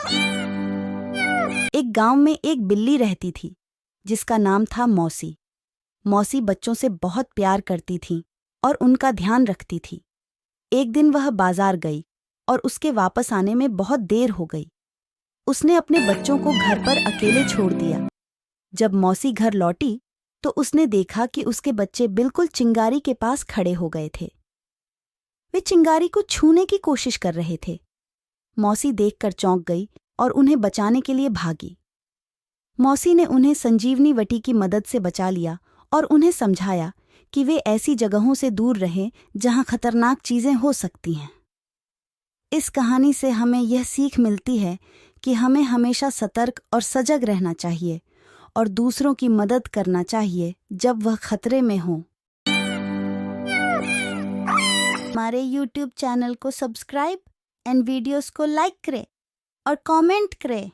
एक गांव में एक बिल्ली रहती थी जिसका नाम था मौसी। मौसी बच्चों से बहुत प्यार करती थी और उनका ध्यान रखती थी। एक दिन वह बाजार गई और उसके वापस आने में बहुत देर हो गई। उसने अपने बच्चों को घर पर अकेले छोड़ दिया। जब मौसी घर लौटी तो उसने देखा कि उसके बच्चे बिल्कुल चिंगारी के पास खड़े हो गए थे। वे चिंगारी को छूने की कोशिश कर रहे थे। मौसी देखकर चौंक गई और उन्हें बचाने के लिए भागी। मौसी ने उन्हें संजीवनी वटी की मदद से बचा लिया और उन्हें समझाया कि वे ऐसी जगहों से दूर रहें जहां खतरनाक चीजें हो सकती हैं। इस कहानी से हमें यह सीख मिलती है कि हमें हमेशा सतर्क और सजग रहना चाहिए और दूसरों की मदद करना चाहिए जब वह खतरे में हों। हमारे YouTube चैनल को सब्सक्राइब एंड वीडियोस को लाइक करें और कमेंट करें।